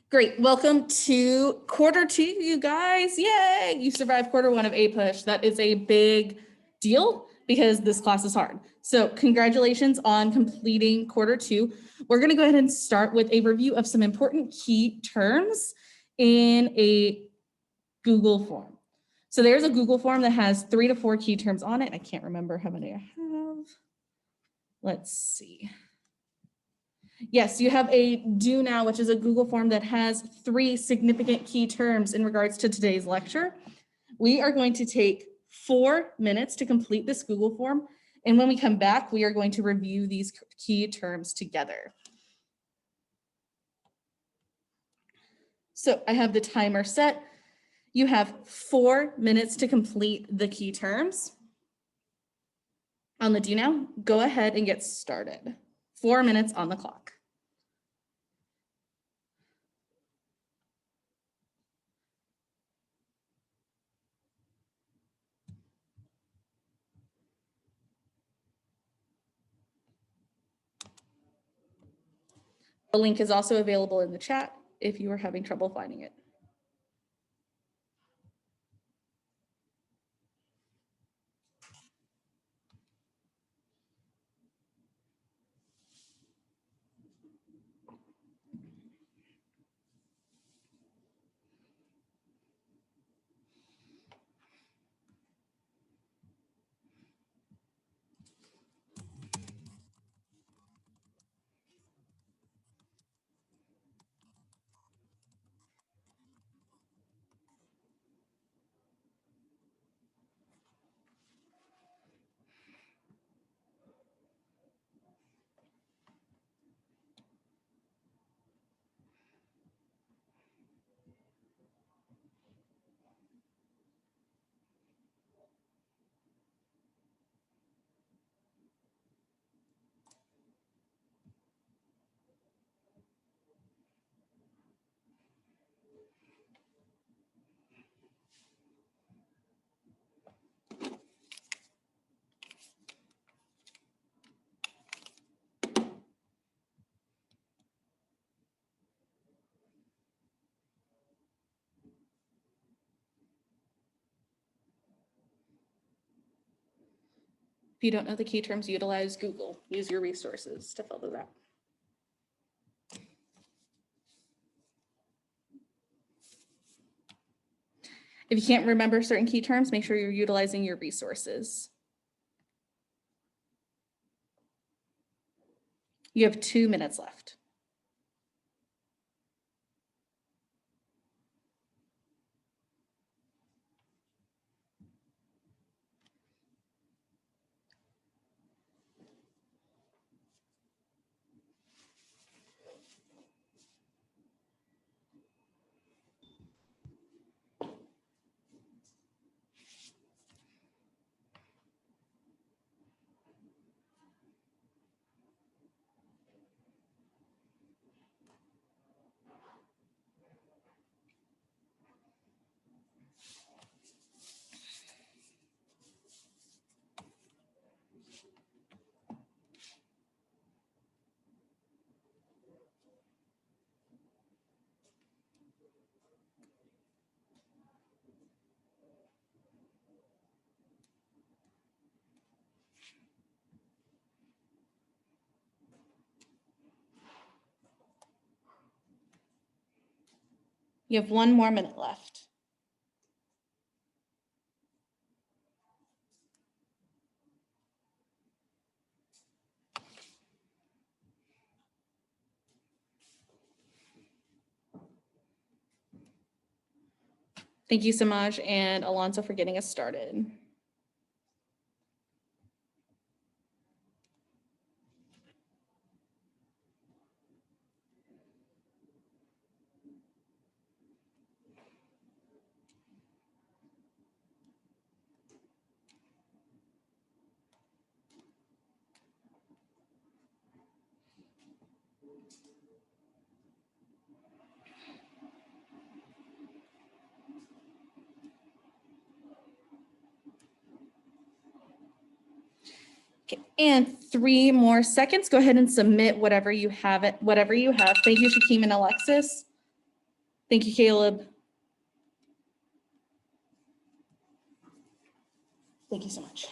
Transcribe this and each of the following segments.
Great. Welcome to quarter two, you guys. Yay! You survived quarter one of APUSH. That is a big deal because this class is hard. So congratulations on completing quarter two. We're going to go ahead and start with a review of some important key terms in a Google form. So there's a Google form that has 3 to 4 key terms on it. I can't remember how many I have. Let's see. Yes, you have a Do Now, which is a Google form that has 3 significant key terms in regards to today's lecture. We are going to take 4 minutes to complete this Google form. And when we come back, we are going to review these key terms together. So I have the timer set. You have 4 minutes to complete the key terms. On the Do Now, go ahead and get started. 4 minutes on the clock. The link is also available in the chat if you are having trouble finding it. If you don't know the key terms, utilize Google. Use your resources to fill those out. If you can't remember certain key terms, make sure you're utilizing your resources. You have 2 minutes left. You have 1 more minute left. Thank you, Samaj and Alonso, for getting us started. Okay, and 3 more seconds. Go ahead and submit whatever you have. Thank you, Shakeem and Alexis. Thank you, Caleb. Thank you so much.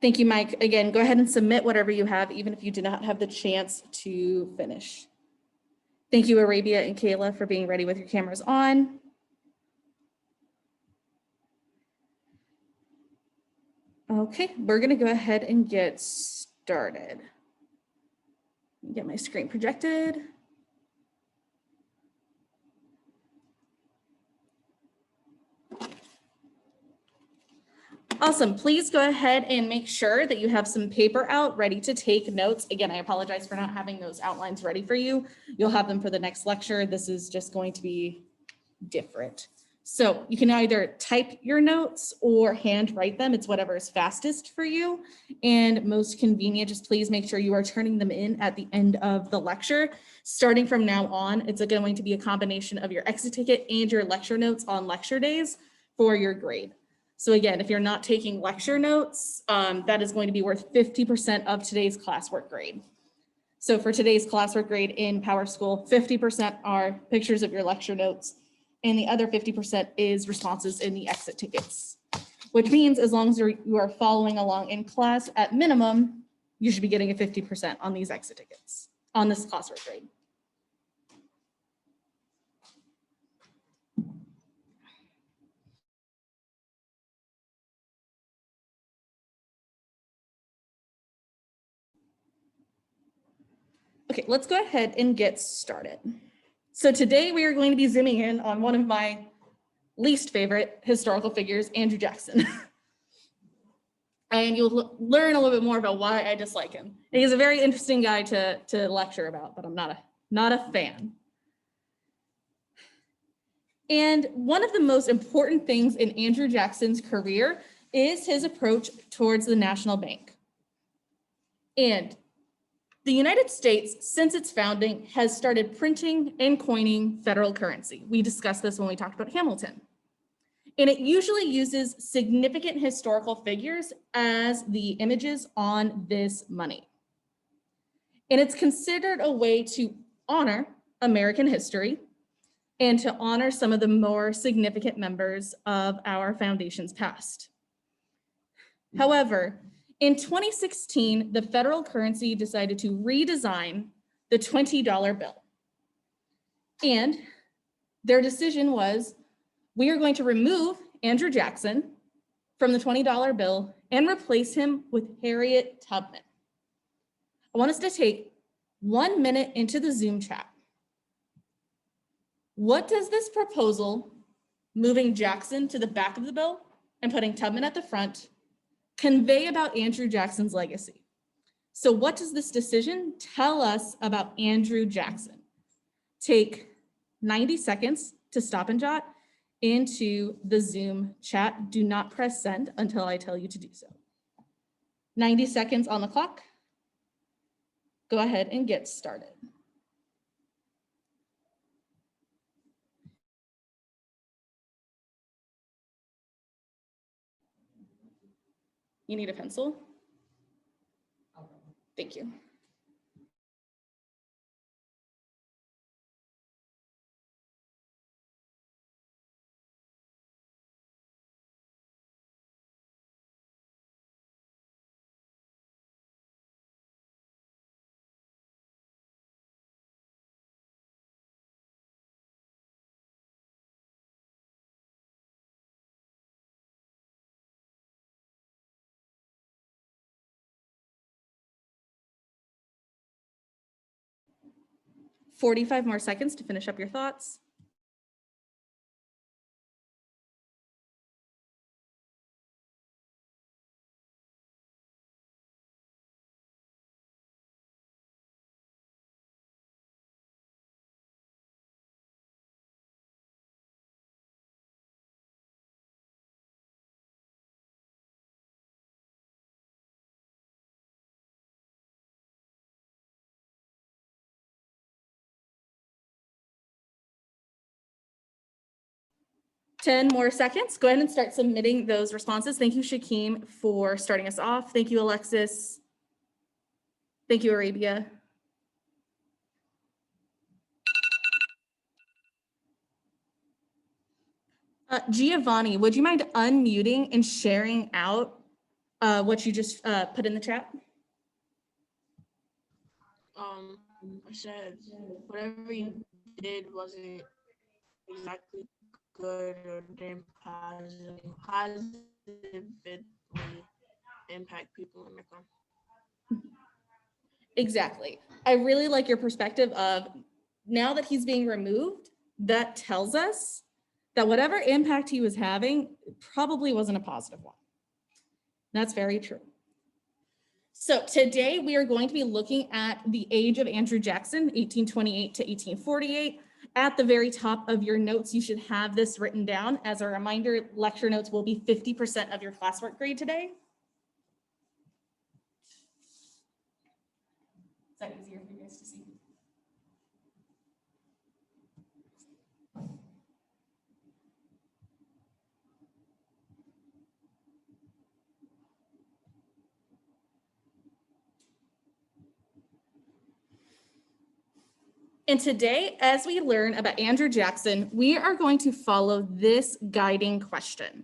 Thank you, Mike. Again, go ahead and submit whatever you have, even if you do not have the chance to finish. Thank you, Arabia and Kayla, for being ready with your cameras on. Okay, we're gonna go ahead and get started. Get my screen projected. Awesome. Please go ahead and make sure that you have some paper out ready to take notes. Again, I apologize for not having those outlines ready for you. You'll have them for the next lecture. This is just going to be different. So you can either type your notes or hand write them. It's whatever is fastest for you and most convenient. Just please make sure you are turning them in at the end of the lecture. Starting from now on, it's going to be a combination of your exit ticket and your lecture notes on lecture days for your grade. So again, if you're not taking lecture notes, that is going to be worth 50% of today's classwork grade. So for today's classwork grade in PowerSchool, 50% are pictures of your lecture notes, and the other 50% is responses in the exit tickets, which means as long as you are following along in class, at minimum, you should be getting a 50% on these exit tickets on this classwork grade. Okay, let's go ahead and get started. So today we are going to be zooming in on one of my least favorite historical figures, Andrew Jackson. And you'll learn a little bit more about why I dislike him. He's a very interesting guy to lecture about, but I'm not a fan. And one of the most important things in Andrew Jackson's career is his approach towards the national bank. And the United States, since its founding, has started printing and coining federal currency. We discussed this when we talked about Hamilton. And it usually uses significant historical figures as the images on this money. And it's considered a way to honor American history and to honor some of the more significant members of our foundation's past. However, in 2016, the federal currency decided to redesign the $20 bill. And their decision was, we are going to remove Andrew Jackson from the $20 bill and replace him with Harriet Tubman. I want us to take 1 minute into the Zoom chat. What does this proposal, moving Jackson to the back of the bill and putting Tubman at the front, convey about Andrew Jackson's legacy? So what does this decision tell us about Andrew Jackson? Take 90 seconds to stop and jot into the Zoom chat. Do not press send until I tell you to do so. 90 seconds on the clock. Go ahead and get started. You need a pencil? Thank you. "45 more seconds to finish up your thoughts. 10 more seconds. Go ahead and start submitting those responses. Thank you, Shakeem, for starting us off. Thank you, Alexis. Thank you, Arabia. Giovanni, would you mind unmuting and sharing out what you just put in the chat? I said whatever you did wasn't exactly good or didn't positively impact people in the country. Exactly. I really like your perspective of now that he's being removed, that tells us that whatever impact he was having probably wasn't a positive one. That's very true. So today we are going to be looking at the age of Andrew Jackson, 1828 to 1848. At the very top of your notes, you should have this written down. As a reminder, lecture notes will be 50% of your classwork grade today. Is that easier for you guys to see? And today, as we learn about Andrew Jackson, we are going to follow this guiding question.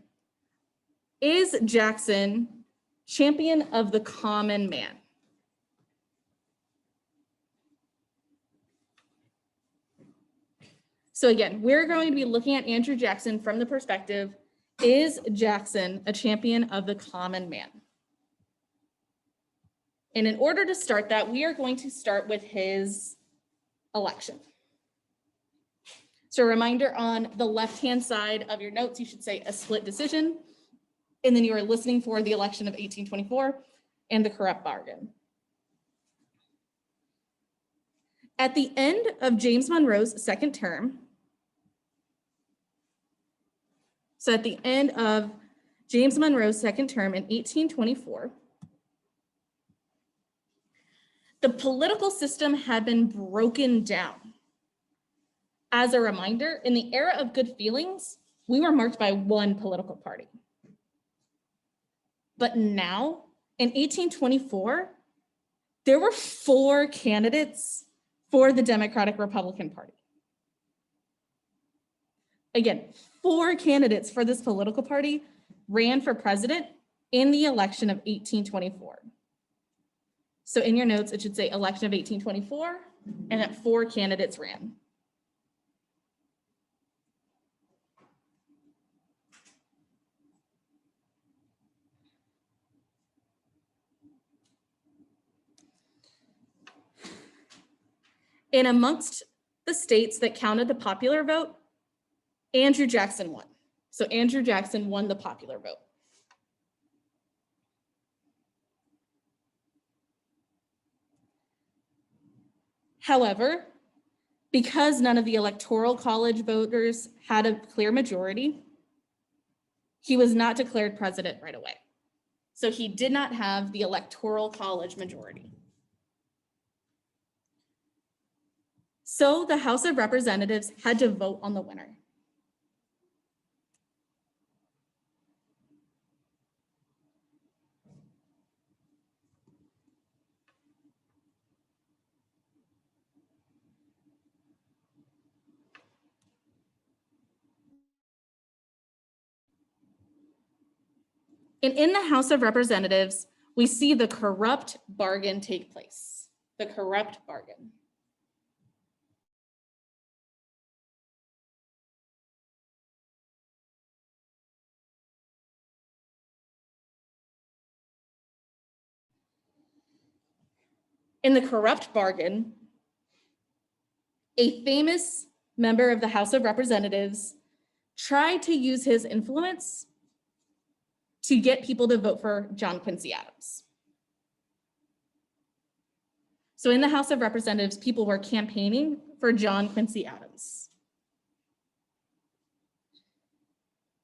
Is Jackson champion of the common man? So again, we're going to be looking at Andrew Jackson from the perspective, is Jackson a champion of the common man? And in order to start that, we are going to start with his election. So a reminder, on the left-hand side of your notes, you should say a split decision. And then you are listening for the election of 1824 and the corrupt bargain. At the end of James Monroe's second term, so at the end of James Monroe's second term in 1824, the political system had been broken down. As a reminder, in the era of good feelings, we were marked by one political party. But now, in 1824, there were 4 candidates for the Democratic Republican Party. Again, 4 candidates for this political party ran for president in the election of 1824. So in your notes, it should say election of 1824, and that 4 candidates ran. And amongst the states that counted the popular vote, Andrew Jackson won. So Andrew Jackson won the popular vote. However, because none of the Electoral College voters had a clear majority, he was not declared president right away. So he did not have the Electoral College majority. So the House of Representatives had to vote on the winner. And in the House of Representatives, we see the corrupt bargain take place. The corrupt bargain. In the corrupt bargain, a famous member of the House of Representatives tried to use his influence to get people to vote for John Quincy Adams. So in the House of Representatives, people were campaigning for John Quincy Adams.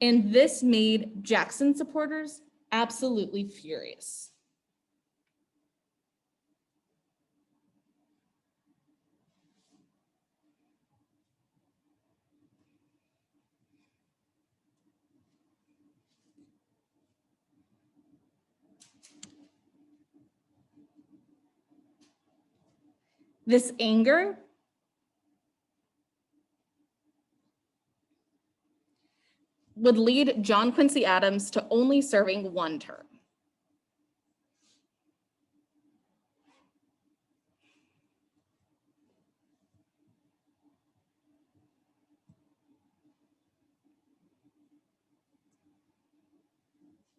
And this made Jackson supporters absolutely furious. This anger would lead John Quincy Adams to only serving one term.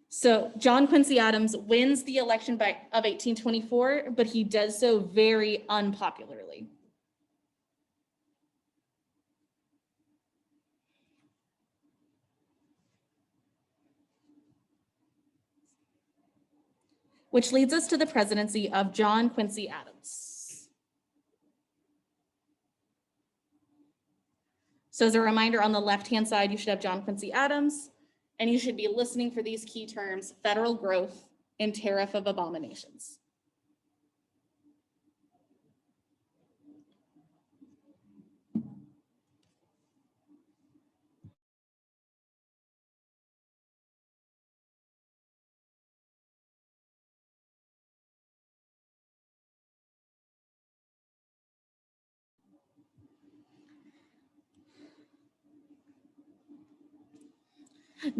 So John Quincy Adams wins the election of 1824, but he does so very unpopularly. Which leads us to the presidency of John Quincy Adams. So as a reminder, on the left-hand side, you should have John Quincy Adams, and you should be listening for these key terms: federal growth and tariff of abominations.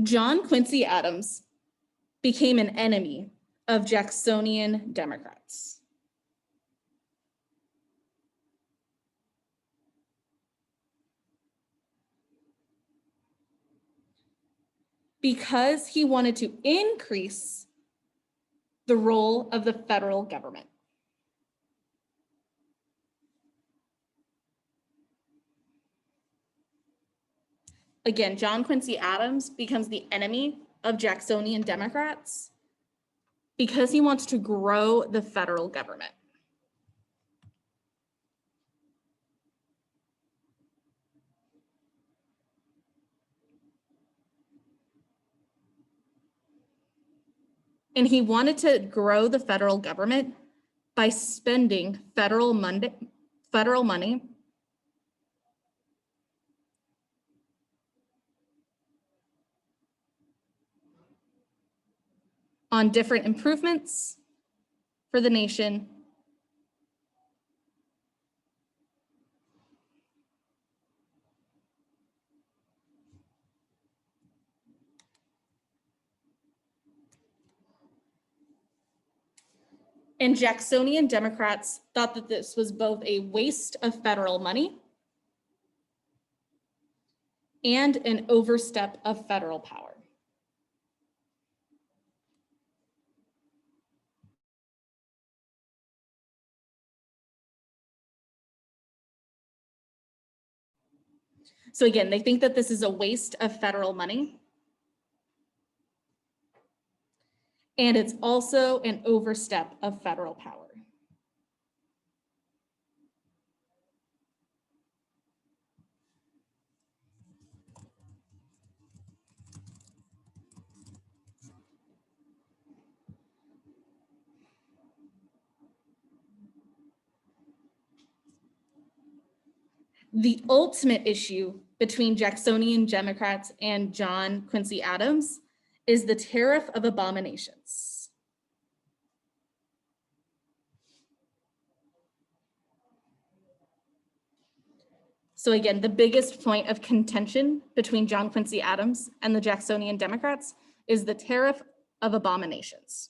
John Quincy Adams became an enemy of Jacksonian Democrats. Because he wanted to increase the role of the federal government. Again, John Quincy Adams becomes the enemy of Jacksonian Democrats because he wants to grow the federal government. And he wanted to grow the federal government by spending federal money on different improvements for the nation and Jacksonian Democrats thought that this was both a waste of federal money and an overstep of federal power. So again, they think that this is a waste of federal money. And it's also an overstep of federal power. The ultimate issue between Jacksonian Democrats and John Quincy Adams is the tariff of abominations. So again, the biggest point of contention between John Quincy Adams and the Jacksonian Democrats is the tariff of abominations.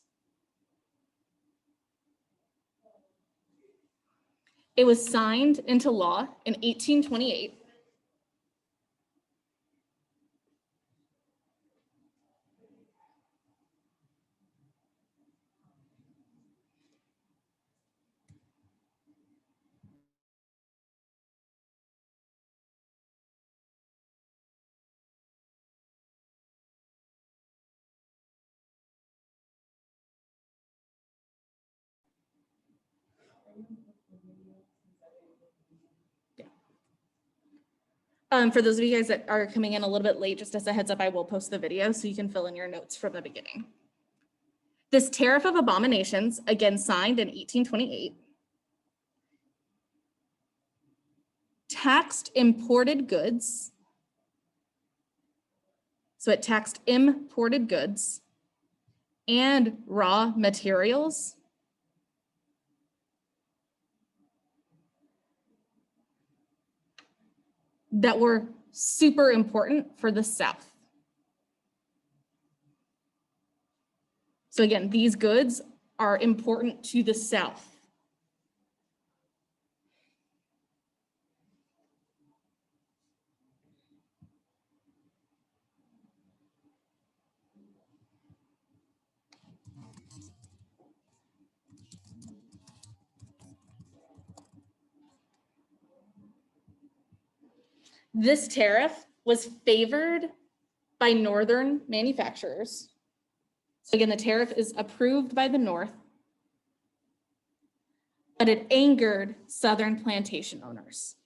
It was signed into law in 1828. For those of you guys that are coming in a little bit late, just as a heads up, I will post the video so you can fill in your notes from the beginning. This tariff of abominations, again signed in 1828, taxed imported goods. So it taxed imported goods and raw materials that were super important for the South. So again, these goods are important to the South. This tariff was favored by Northern manufacturers. So again, the tariff is approved by the North, but it angered Southern plantation owners.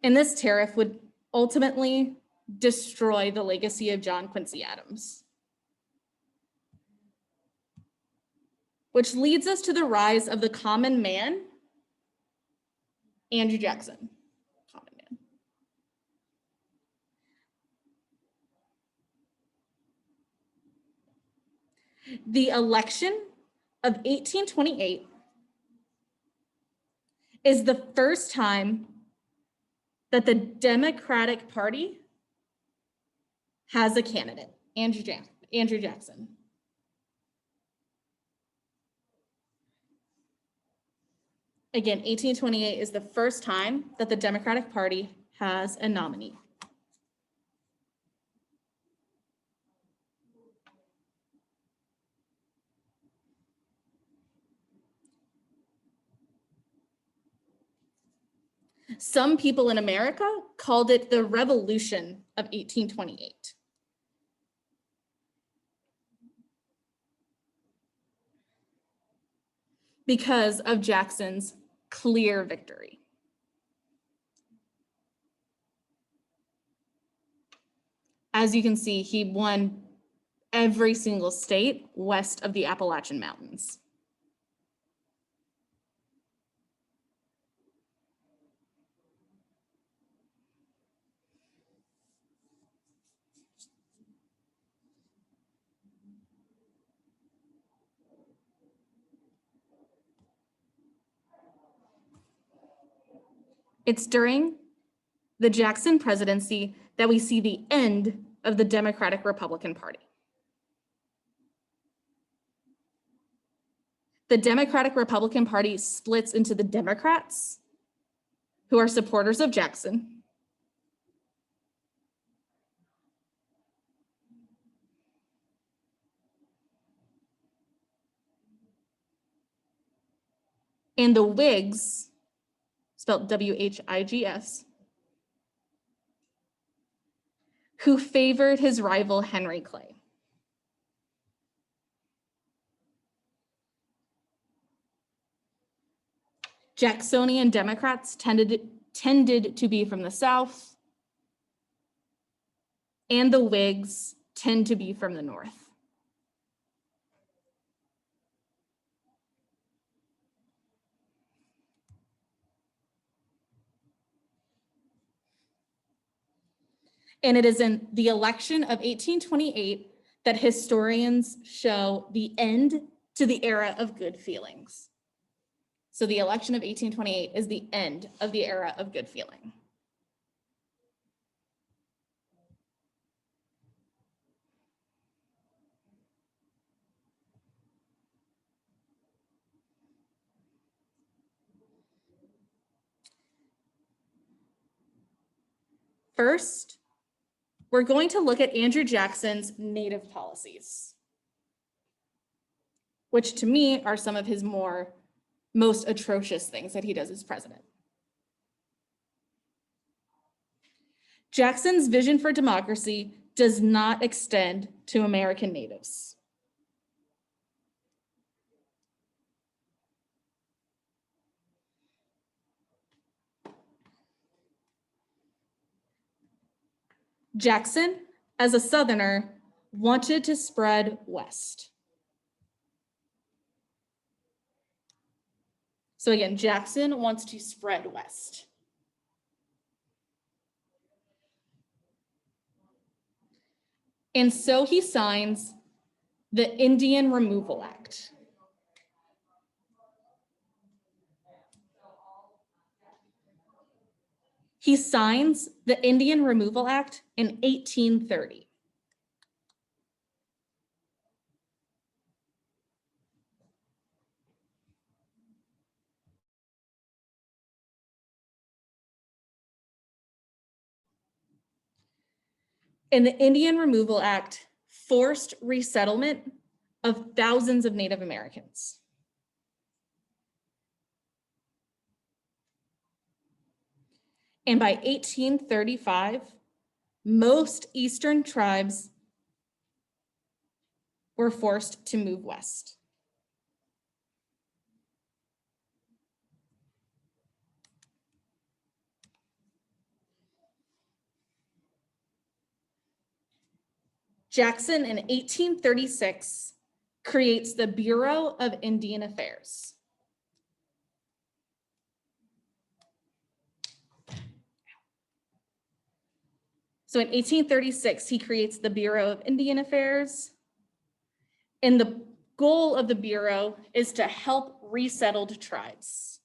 And this tariff would ultimately destroy the legacy of John Quincy Adams. Which leads us to the rise of the common man, Andrew Jackson. Common man. The election of 1828 is the first time that the Democratic Party has a candidate, Andrew Jackson. Again, 1828 is the first time that the Democratic Party has a nominee. Some people in America called it the Revolution of 1828. Because of Jackson's clear victory. As you can see, he won every single state west of the Appalachian Mountains. It's during the Jackson presidency that we see the end of the Democratic Republican Party. The Democratic Republican Party splits into the Democrats, who are supporters of Jackson, and the Whigs, spelled W-H-I-G-S, who favored his rival Henry Clay. Jacksonian Democrats tended to be from the South, and the Whigs tend to be from the North. And it is in the election of 1828 that historians show the end to the era of good feelings. So the election of 1828 is the end of the era of good feeling. First, we're going to look at Andrew Jackson's native policies, which to me are some of his most atrocious things that he does as president. Jackson's vision for democracy does not extend to American natives. Jackson, as a Southerner, wanted to spread west. So again, Jackson wants to spread west. And so he signs the Indian Removal Act. He signs the Indian Removal Act in 1830. And the Indian Removal Act forced resettlement of thousands of Native Americans. And by 1835, most Eastern tribes were forced to move west. Jackson in 1836 creates the Bureau of Indian Affairs. So in 1836, he creates the Bureau of Indian Affairs. And the goal of the Bureau is to help resettled tribes.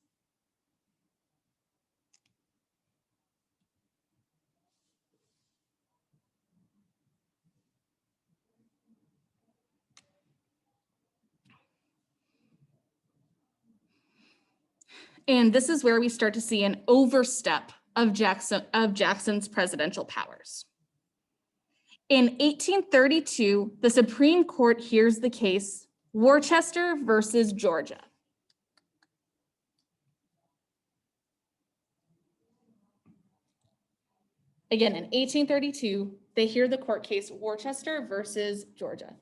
And this is where we start to see an overstep of Jackson's presidential powers. In 1832, the Supreme Court hears the case Worcester versus Georgia. Again, in 1832, they hear the court case Worcester versus Georgia.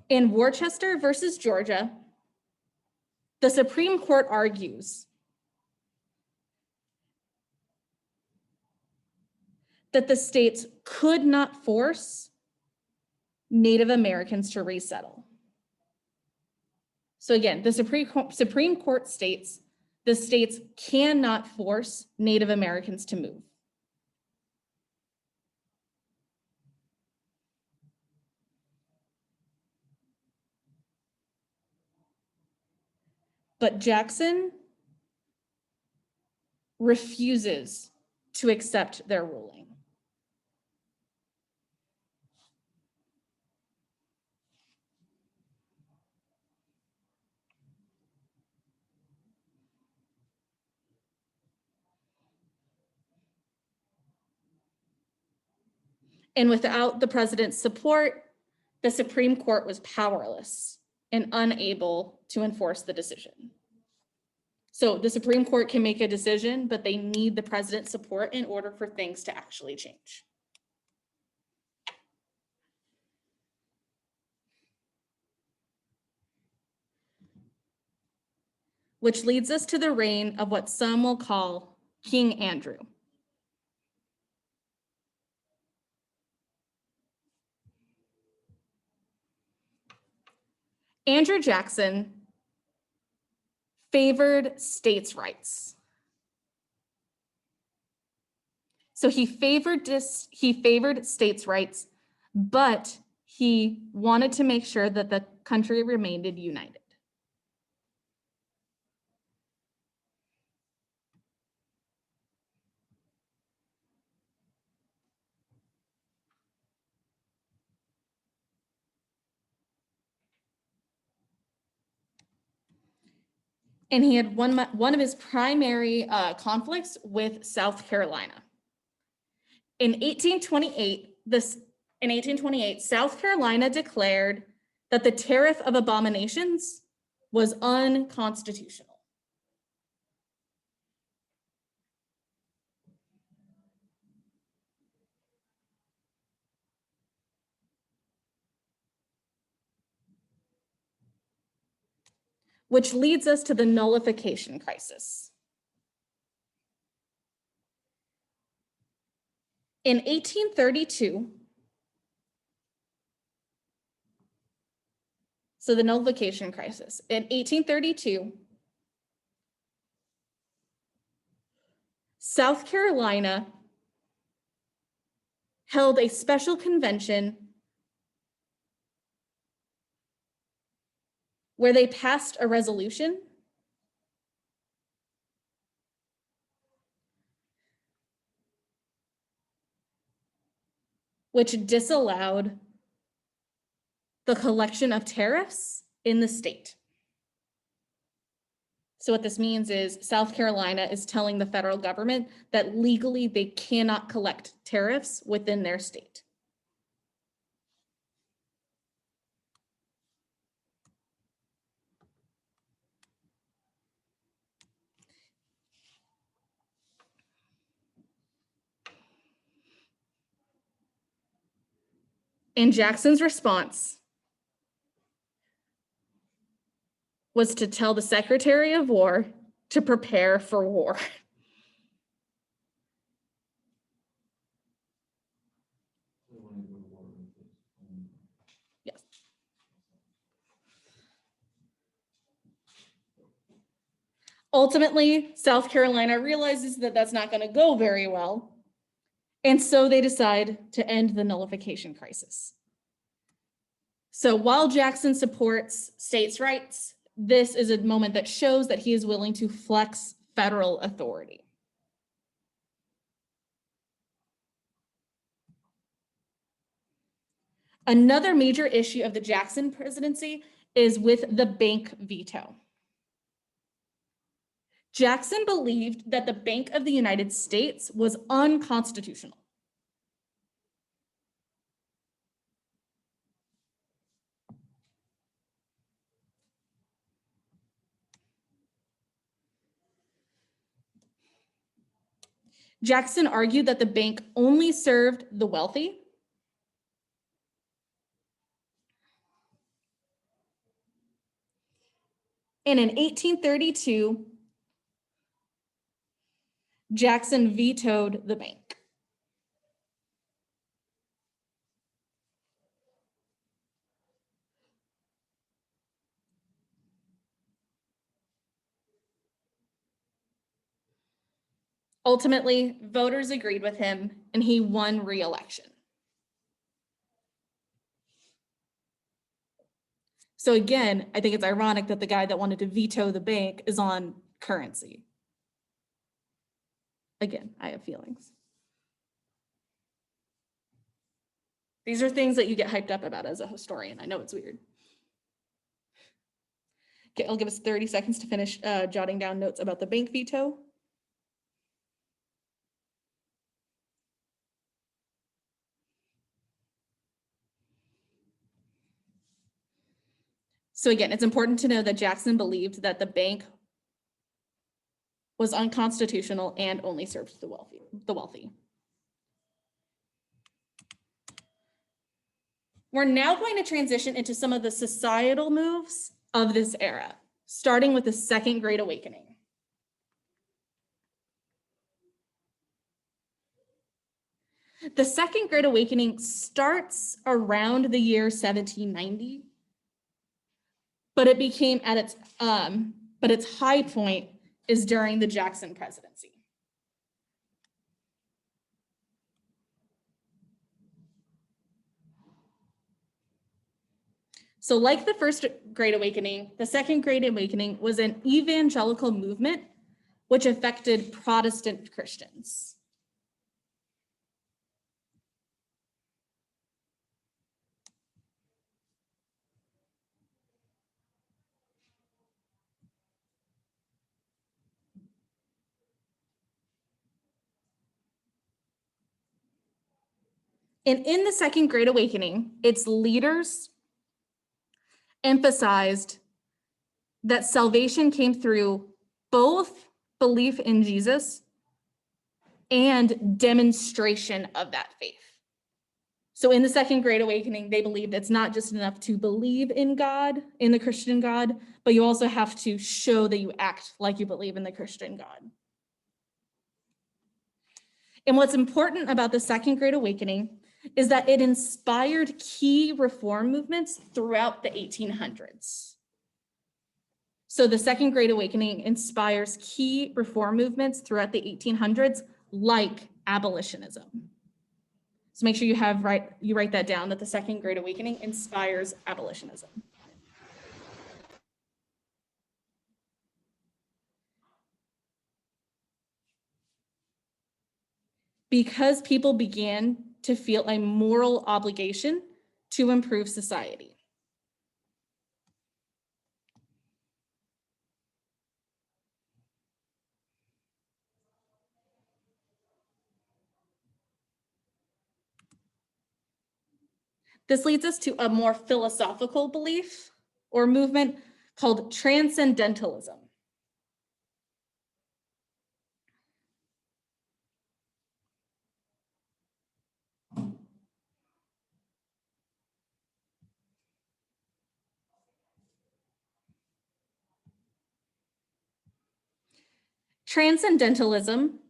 In Worcester versus Georgia, the Supreme Court argues that the states could not force Native Americans to resettle. So again, the Supreme Court states the states cannot force Native Americans to move. But Jackson refuses to accept their ruling. And without the president's support, the Supreme Court was powerless and unable to enforce the decision. So the Supreme Court can make a decision, but they need the president's support in order for things to actually change. Which leads us to the reign of what some will call King Andrew. Andrew Jackson favored states' rights. So he favored states' rights, but he wanted to make sure that the country remained united. And he had one of his primary conflicts with South Carolina. In 1828, South Carolina declared that the Tariff of Abominations was unconstitutional. Which leads us to the nullification crisis. In 1832, So the nullification crisis. In 1832, South Carolina held a special convention where they passed a resolution which disallowed the collection of tariffs in the state. So what this means is South Carolina is telling the federal government that legally they cannot collect tariffs within their state. And Jackson's response was to tell the Secretary of War to prepare for war. Yes. Ultimately, South Carolina realizes that that's not going to go very well. And so they decide to end the nullification crisis. So while Jackson supports states' rights, this is a moment that shows that he is willing to flex federal authority. Another major issue of the Jackson presidency is with the bank veto. Jackson believed that the Bank of the United States was unconstitutional. Jackson argued that the bank only served the wealthy and in 1832, Jackson vetoed the bank. Ultimately, voters agreed with him and he won re-election. So again, I think it's ironic that the guy that wanted to veto the bank is on currency. Again, I have feelings. These are things that you get hyped up about as a historian. I know it's weird. Okay, I'll give us 30 seconds to finish jotting down notes about the bank veto. So again, it's important to know that Jackson believed that the bank was unconstitutional and only served the wealthy. We're now going to transition into some of the societal moves of this era, starting with the Second Great Awakening. The Second Great Awakening starts around the year 1790, but it became at its high point is during the Jackson presidency. So like the First Great Awakening, the Second Great Awakening was an evangelical movement which affected Protestant Christians. And in the Second Great Awakening, its leaders emphasized that salvation came through both belief in Jesus and demonstration of that faith. So in the Second Great Awakening, they believed it's not just enough to believe in God, in the Christian God, but you also have to show that you act like you believe in the Christian God. And what's important about the Second Great Awakening is that it inspired key reform movements throughout the 1800s. So the Second Great Awakening inspires key reform movements throughout the 1800s, like abolitionism. So make sure you write that down, that the Second Great Awakening inspires abolitionism. Because people began to feel a moral obligation to improve society. This leads us to a more philosophical belief or movement called transcendentalism. Transcendentalism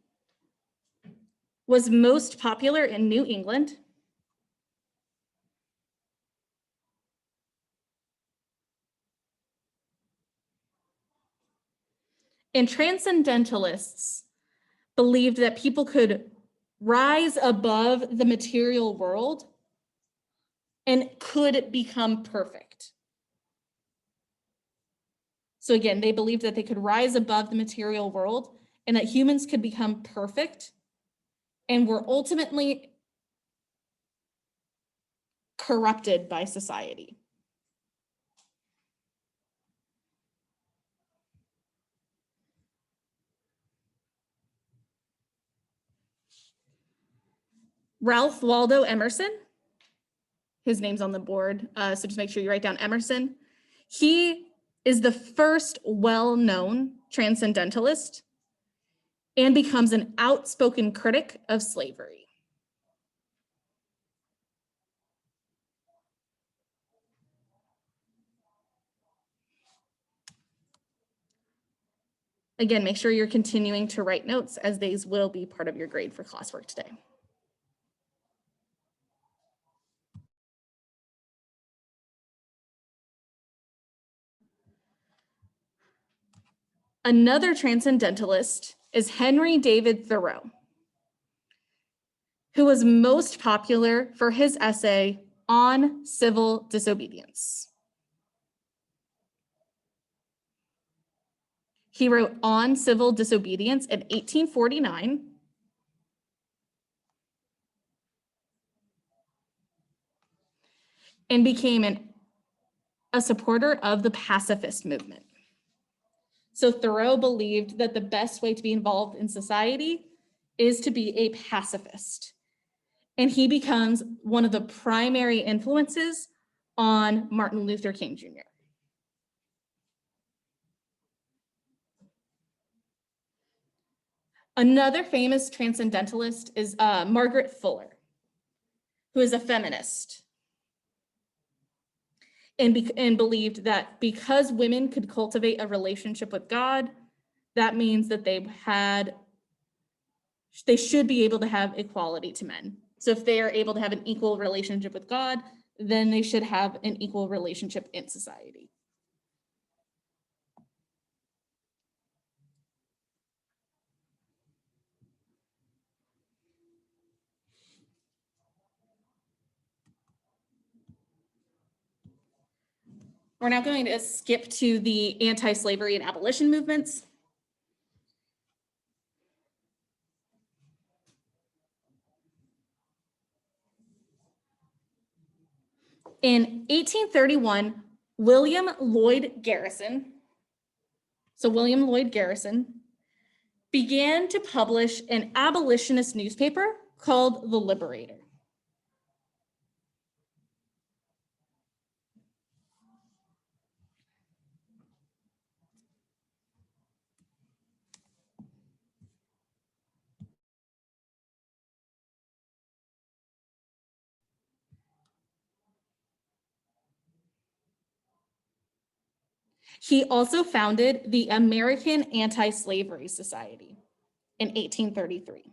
was most popular in New England. And transcendentalists believed that people could rise above the material world and could become perfect. So again, they believed that they could rise above the material world and that humans could become perfect and were ultimately corrupted by society. Ralph Waldo Emerson, his name's on the board, so just make sure you write down Emerson. He is the first well-known transcendentalist and becomes an outspoken critic of slavery. Again, make sure you're continuing to write notes, as these will be part of your grade for classwork today. Another transcendentalist is Henry David Thoreau, who was most popular for his essay on civil disobedience. He wrote On Civil Disobedience in 1849. And became a supporter of the pacifist movement. So Thoreau believed that the best way to be involved in society is to be a pacifist. And he becomes one of the primary influences on Martin Luther King Jr. Another famous transcendentalist is Margaret Fuller, who is a feminist and believed that because women could cultivate a relationship with God, that means that they should be able to have equality to men. So if they are able to have an equal relationship with God, then they should have an equal relationship in society. We're now going to skip to the anti-slavery and abolition movements. In 1831, William Lloyd Garrison began to publish an abolitionist newspaper called The Liberator. He also founded the American Anti-Slavery Society in 1833.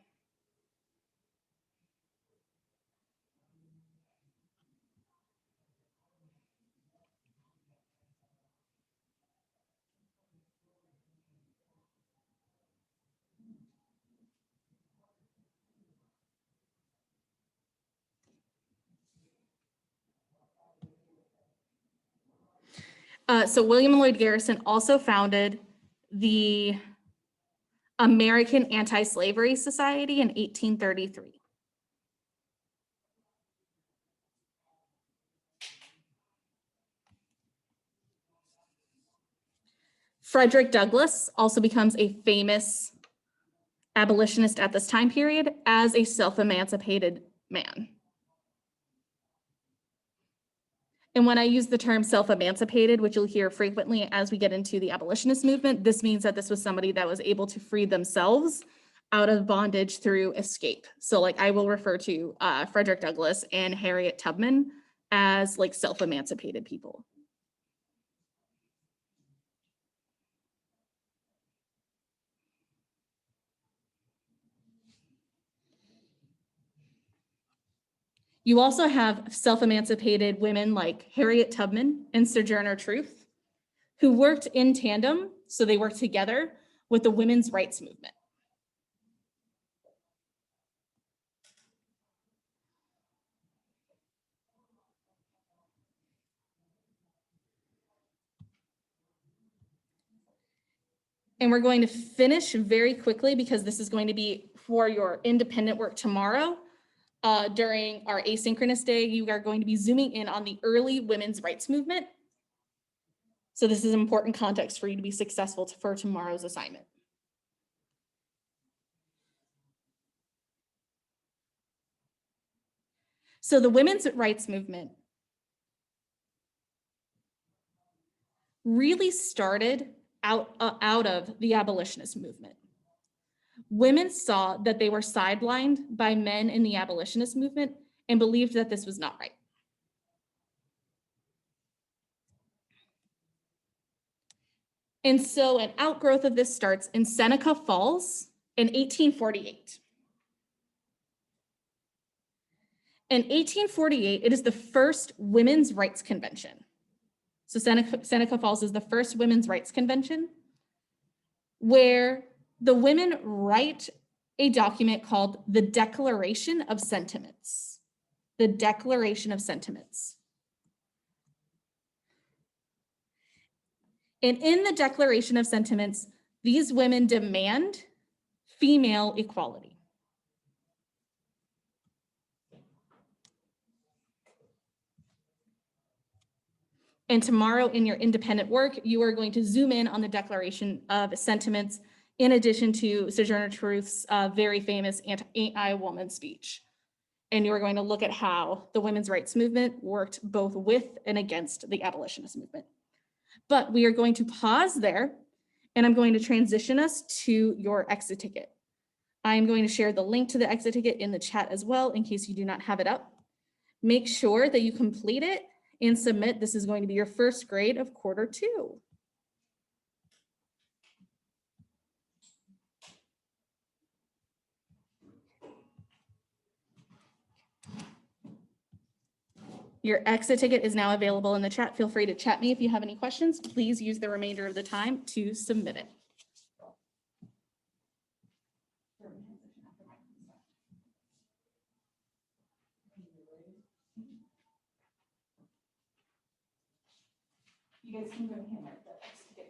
So William Lloyd Garrison also founded the American Anti-Slavery Society in 1833. Frederick Douglass also becomes a famous abolitionist at this time period as a self-emancipated man. And when I use the term self-emancipated, which you'll hear frequently as we get into the abolitionist movement, this means that this was somebody that was able to free themselves out of bondage through escape. So like I will refer to Frederick Douglass and Harriet Tubman as like self-emancipated people. You also have self-emancipated women like Harriet Tubman and Sojourner Truth, who worked in tandem, so they worked together with the women's rights movement. And we're going to finish very quickly because this is going to be for your independent work tomorrow. During our asynchronous day, you are going to be zooming in on the early women's rights movement. So this is important context for you to be successful for tomorrow's assignment. So the women's rights movement really started out of the abolitionist movement. Women saw that they were sidelined by men in the abolitionist movement and believed that this was not right. And so an outgrowth of this starts in Seneca Falls in 1848. In 1848, it is the first women's rights convention. So Seneca Falls is the first women's rights convention where the women write a document called the Declaration of Sentiments. The Declaration of Sentiments. And in the Declaration of Sentiments, these women demand female equality. And tomorrow in your independent work, you are going to zoom in on the Declaration of Sentiments in addition to Sojourner Truth's very famous Ain't I a Woman speech. And you are going to look at how the women's rights movement worked both with and against the abolitionist movement. But we are going to pause there, and I'm going to transition us to your exit ticket. I am going to share the link to the exit ticket in the chat as well in case you do not have it up. Make sure that you complete it and submit. This is going to be your first grade of quarter 2. Your exit ticket is now available in the chat. Feel free to chat me if you have any questions. Please use the remainder of the time to submit it. You guys can go ahead and write the exit ticket.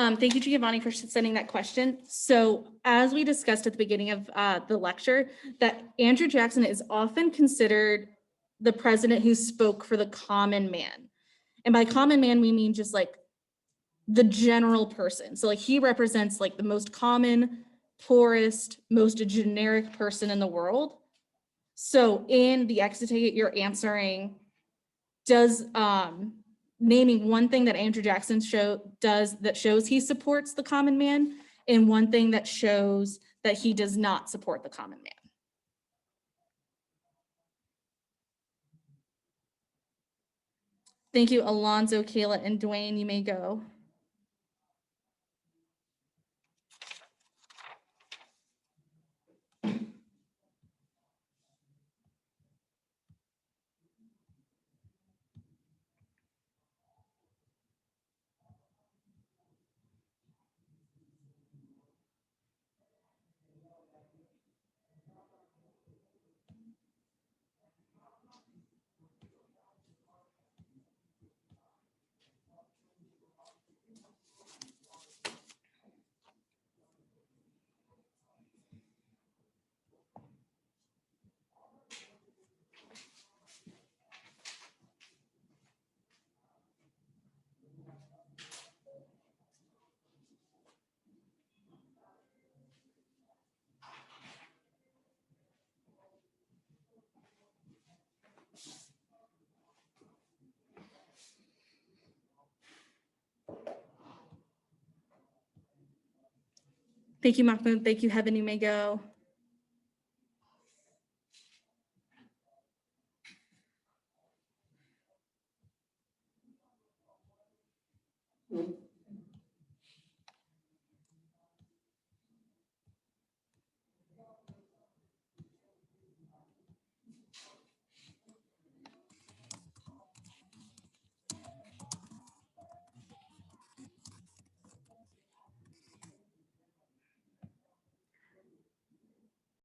Thank you, Giovanni, for sending that question. So as we discussed at the beginning of the lecture, that Andrew Jackson is often considered the president who spoke for the common man. And by common man, we mean just like the general person. So like he represents like the most common, poorest, most generic person in the world. So in the exit ticket, you're answering, does naming one thing that Andrew Jackson does that shows he supports the common man, and one thing that shows that he does not support the common man. Thank you, Alonzo, Kayla, and Dwayne. You may go. Thank you, Mahmoud. Thank you, Heaven. You may go.